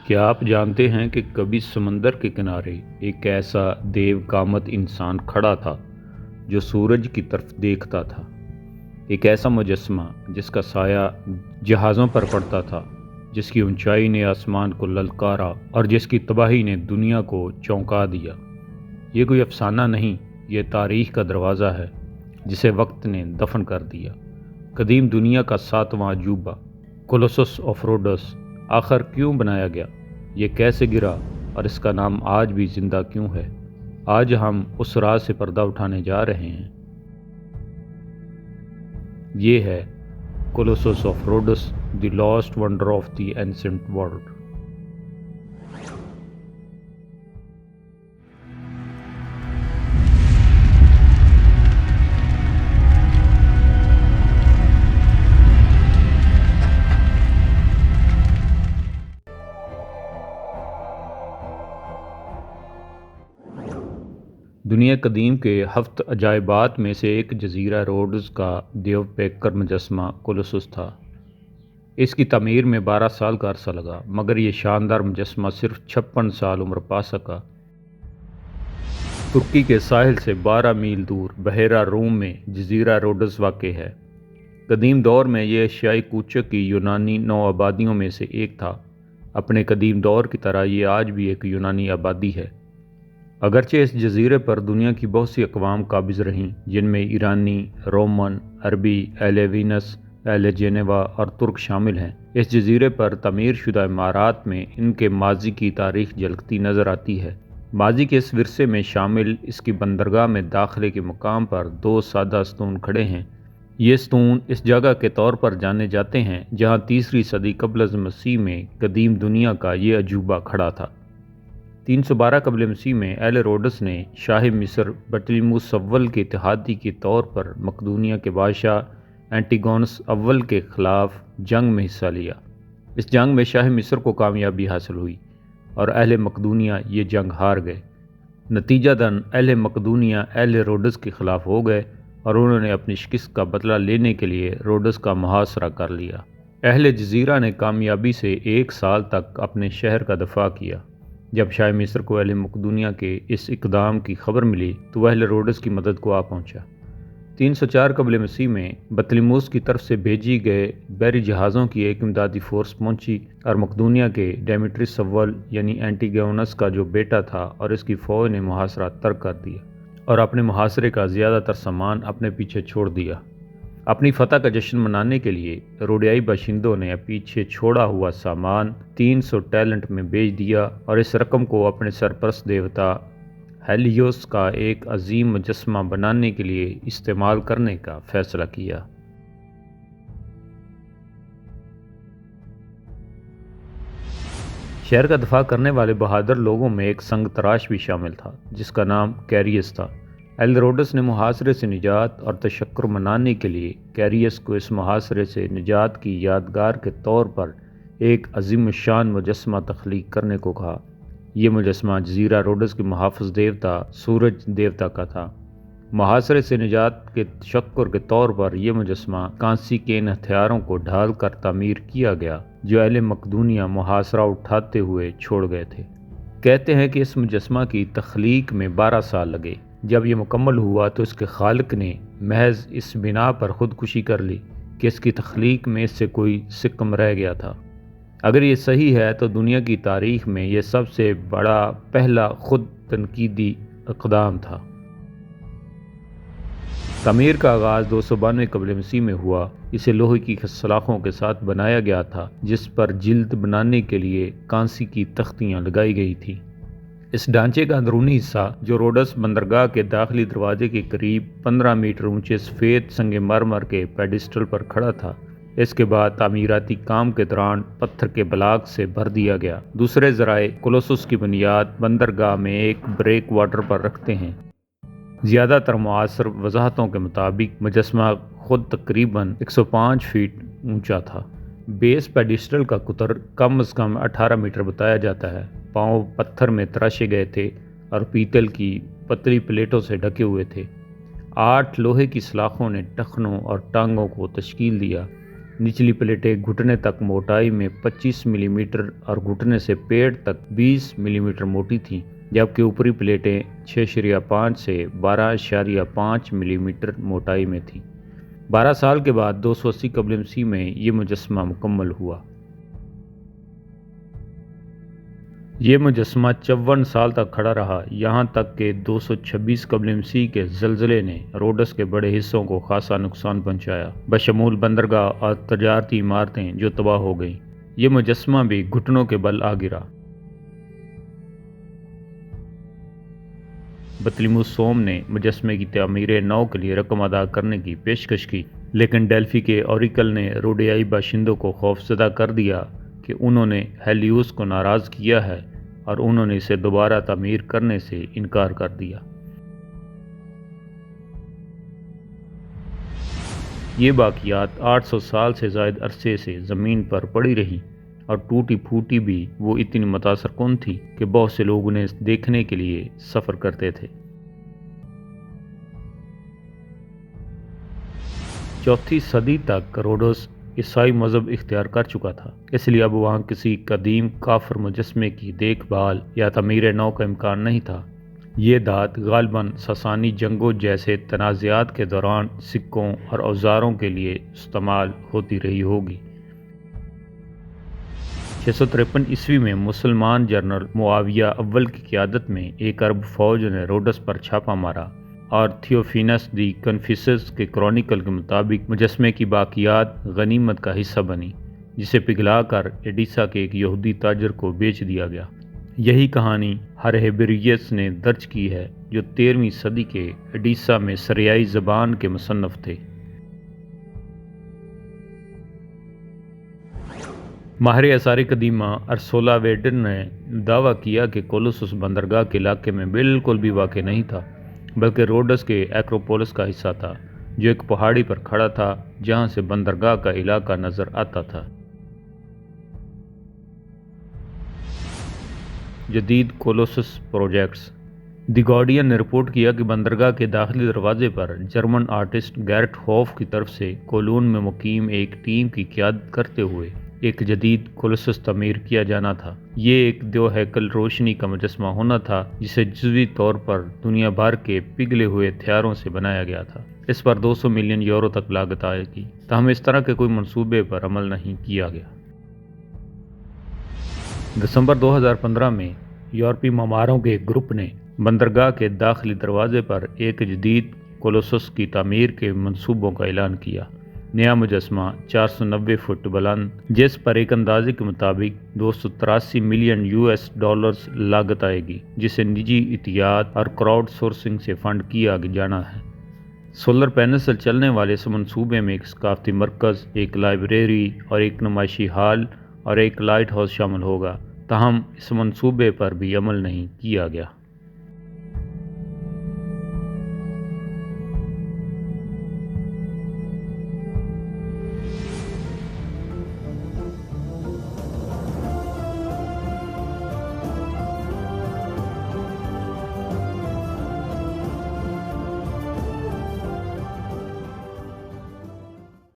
کیا آپ جانتے ہیں کہ کبھی سمندر کے کنارے ایک ایسا دیو کامت انسان کھڑا تھا جو سورج کی طرف دیکھتا تھا؟ ایک ایسا مجسمہ جس کا سایہ جہازوں پر پڑتا تھا، جس کی اونچائی نے آسمان کو للکارا اور جس کی تباہی نے دنیا کو چونکا دیا۔ یہ کوئی افسانہ نہیں، یہ تاریخ کا دروازہ ہے جسے وقت نے دفن کر دیا۔ قدیم دنیا کا ساتواں عجوبہ کولوسس آف روڈس آخر کیوں بنایا گیا؟ یہ کیسے گرا اور اس کا نام آج بھی زندہ کیوں ہے؟ آج ہم اس راز سے پردہ اٹھانے جا رہے ہیں۔ یہ ہے colossus of Rhodes, the last wonder of the ancient world. دنیا قدیم کے 7 عجائبات میں سے ایک جزیرہ روڈز کا دیو پیکر مجسمہ کولوسس تھا۔ اس کی تعمیر میں 12 سال کا عرصہ لگا، مگر یہ شاندار مجسمہ صرف 56 سال عمر پا سکا۔ ترکی کے ساحل سے 12 میل دور بحیرہ روم میں جزیرہ روڈز واقع ہے۔ قدیم دور میں یہ ایشیائی کوچک کی یونانی نو آبادیوں میں سے ایک تھا۔ اپنے قدیم دور کی طرح یہ آج بھی ایک یونانی آبادی ہے، اگرچہ اس جزیرے پر دنیا کی بہت سی اقوام قابض رہیں، جن میں ایرانی، رومن، عربی، اہل وینس، اہل جینوا اور ترک شامل ہیں۔ اس جزیرے پر تعمیر شدہ عمارات میں ان کے ماضی کی تاریخ جھلکتی نظر آتی ہے۔ ماضی کے اس ورثے میں شامل اس کی بندرگاہ میں داخلے کے مقام پر 2 سادہ ستون کھڑے ہیں۔ یہ ستون اس جگہ کے طور پر جانے جاتے ہیں جہاں 3 صدی قبل از مسیح میں قدیم دنیا کا یہ عجوبہ کھڑا تھا۔ 312 قبل مسیح میں اہل روڈس نے شاہ مصر بطلیموس اول کے اتحادی کے طور پر مقدونیہ کے بادشاہ اینٹیگونس اول کے خلاف جنگ میں حصہ لیا۔ اس جنگ میں شاہ مصر کو کامیابی حاصل ہوئی اور اہل مقدونیہ یہ جنگ ہار گئے۔ نتیجتاً اہل مقدونیہ اہل روڈس کے خلاف ہو گئے اور انہوں نے اپنی شکست کا بدلہ لینے کے لیے روڈس کا محاصرہ کر لیا۔ اہل جزیرہ نے کامیابی سے 1 سال تک اپنے شہر کا دفاع کیا۔ جب شاہ مصر کو اہل مقدونیہ کے اس اقدام کی خبر ملی تو وہ اہل روڈس کی مدد کو آ پہنچا۔ 304 قبل مسیح میں بطلیموس کی طرف سے بھیجی گئے بحری جہازوں کی ایک امدادی فورس پہنچی اور مقدونیہ کے ڈیمیٹرس اول یعنی اینٹیگونس کا جو بیٹا تھا اور اس کی فوج نے محاصرہ ترک کر دیا اور اپنے محاصرے کا زیادہ تر سامان اپنے پیچھے چھوڑ دیا۔ اپنی فتح کا جشن منانے کے لیے روڈیائی باشندوں نے پیچھے چھوڑا ہوا سامان 300 ٹیلنٹ میں بیچ دیا اور اس رقم کو اپنے سرپرست دیوتا ہیلیوس کا ایک عظیم مجسمہ بنانے کے لیے استعمال کرنے کا فیصلہ کیا۔ شہر کا دفاع کرنے والے بہادر لوگوں میں ایک سنگ تراش بھی شامل تھا جس کا نام کیریس تھا۔ اہل روڈس نے محاصرے سے نجات اور تشکر منانے کے لیے کیریس کو اس محاصرے سے نجات کی یادگار کے طور پر ایک عظیم الشان مجسمہ تخلیق کرنے کو کہا۔ یہ مجسمہ جزیرہ روڈس کے محافظ دیوتا سورج دیوتا کا تھا۔ محاصرے سے نجات کے تشکر کے طور پر یہ مجسمہ کانسی کے ان ہتھیاروں کو ڈھال کر تعمیر کیا گیا جو اہل مقدونیہ محاصرہ اٹھاتے ہوئے چھوڑ گئے تھے۔ کہتے ہیں کہ اس مجسمہ کی تخلیق میں 12 سال لگے۔ جب یہ مکمل ہوا تو اس کے خالق نے محض اس بنا پر خودکشی کر لی کہ اس کی تخلیق میں اس سے کوئی سکم رہ گیا تھا۔ اگر یہ صحیح ہے تو دنیا کی تاریخ میں یہ سب سے بڑا پہلا خود تنقیدی اقدام تھا۔ تعمیر کا آغاز 292 قبل مسیح میں ہوا۔ اسے لوہے کی سلاخوں کے ساتھ بنایا گیا تھا جس پر جلد بنانے کے لیے کانسی کی تختیاں لگائی گئی تھیں۔ اس ڈھانچے کا اندرونی حصہ جو روڈس بندرگاہ کے داخلی دروازے کے قریب 15 میٹر اونچے سفید سنگ مرمر کے پیڈسٹل پر کھڑا تھا، اس کے بعد تعمیراتی کام کے دوران پتھر کے بلاک سے بھر دیا گیا۔ دوسرے ذرائع کولوسس کی بنیاد بندرگاہ میں ایک بریک واٹر پر رکھتے ہیں۔ زیادہ تر معاصر وضاحتوں کے مطابق مجسمہ خود تقریباً 105 فٹ اونچا تھا۔ بیس پیڈسٹل کا قطر کم از کم 18 میٹر بتایا جاتا ہے۔ پاؤں پتھر میں تراشے گئے تھے اور پیتل کی پتلی پلیٹوں سے ڈھکے ہوئے تھے۔ 8 لوہے کی سلاخوں نے ٹخنوں اور ٹانگوں کو تشکیل دیا۔ نچلی پلیٹیں گھٹنے تک موٹائی میں 25 ملی میٹر اور گھٹنے سے پیٹ تک 20 ملی میٹر موٹی تھیں، جبکہ اوپری پلیٹیں 6.5 سے 12.5 ملی میٹر موٹائی میں تھیں۔ 12 سال کے بعد 280 قبل مسیح میں یہ مجسمہ مکمل ہوا۔ یہ مجسمہ 54 سال تک کھڑا رہا، یہاں تک کہ 226 قبل مسیح کے زلزلے نے روڈس کے بڑے حصوں کو خاصا نقصان پہنچایا، بشمول بندرگاہ اور تجارتی عمارتیں جو تباہ ہو گئیں۔ یہ مجسمہ بھی گھٹنوں کے بل آ گرا۔ بطلیموس سوم نے مجسمے کی تعمیر نو کے لیے رقم ادا کرنے کی پیشکش کی، لیکن ڈیلفی کے اوریکل نے روڈیائی باشندوں کو خوفزدہ کر دیا کہ انہوں نے ہیلیوس کو ناراض کیا ہے اور انہوں نے اسے دوبارہ تعمیر کرنے سے انکار کر دیا۔ یہ باقیات 800 سال سے زائد عرصے سے زمین پر پڑی رہی اور ٹوٹی پھوٹی بھی وہ اتنی متاثر کن تھی کہ بہت سے لوگ انہیں دیکھنے کے لیے سفر کرتے تھے۔ چوتھی صدی تک روڈس عیسائی مذہب اختیار کر چکا تھا، اس لیے اب وہاں کسی قدیم کافر مجسمے کی دیکھ بھال یا تعمیر نو کا امکان نہیں تھا۔ یہ دھات غالباً ساسانی جنگوں جیسے تنازعات کے دوران سکوں اور اوزاروں کے لیے استعمال ہوتی رہی ہوگی۔ 653 عیسوی میں مسلمان جنرل معاویہ اول کی قیادت میں ایک عرب فوج نے روڈس پر چھاپا مارا اور تھیوفینس دی کنفیسس کے کرونیکل کے مطابق مجسمے کی باقیات غنیمت کا حصہ بنی، جسے پگھلا کر ایڈیسا کے ایک یہودی تاجر کو بیچ دیا گیا۔ یہی کہانی ہرہیبریس نے درج کی ہے، جو 13ویں صدی کے ایڈیسا میں سریائی زبان کے مصنف تھے۔ ماہر آثار قدیمہ ارسولا ویڈن نے دعویٰ کیا کہ کولوسس بندرگاہ کے علاقے میں بالکل بھی واقع نہیں تھا، بلکہ روڈس کے ایکروپولس کا حصہ تھا، جو ایک پہاڑی پر کھڑا تھا جہاں سے بندرگاہ کا علاقہ نظر آتا تھا۔ جدید کولوسس پروجیکٹس۔ دی گارڈین نے رپورٹ کیا کہ بندرگاہ کے داخلی دروازے پر جرمن آرٹسٹ گیرٹ ہوف کی طرف سے کولون میں مقیم ایک ٹیم کی قیادت کرتے ہوئے ایک جدید کولوسس تعمیر کیا جانا تھا۔ یہ ایک دو ہیکل روشنی کا مجسمہ ہونا تھا جسے جزوی طور پر دنیا بھر کے پگھلے ہوئے ہتھیاروں سے بنایا گیا تھا۔ اس پر 200 ملین یورو تک لاگت آئے گی، تاہم اس طرح کے کوئی منصوبے پر عمل نہیں کیا گیا۔ دسمبر 2015 میں یورپی معماروں کے ایک گروپ نے بندرگاہ کے داخلی دروازے پر ایک جدید کولوسس کی تعمیر کے منصوبوں کا اعلان کیا۔ نیا مجسمہ 490 فٹ بلند، جس پر ایک اندازے کے مطابق 283 ملین US ڈالرز لاگت آئے گی، جسے نجی عطیات اور کراؤڈ سورسنگ سے فنڈ کیا جانا ہے۔ سولر پینل سے چلنے والے اس منصوبے میں ایک ثقافتی مرکز، ایک لائبریری اور ایک نمائشی ہال اور ایک لائٹ ہاؤس شامل ہوگا، تاہم اس منصوبے پر بھی عمل نہیں کیا گیا۔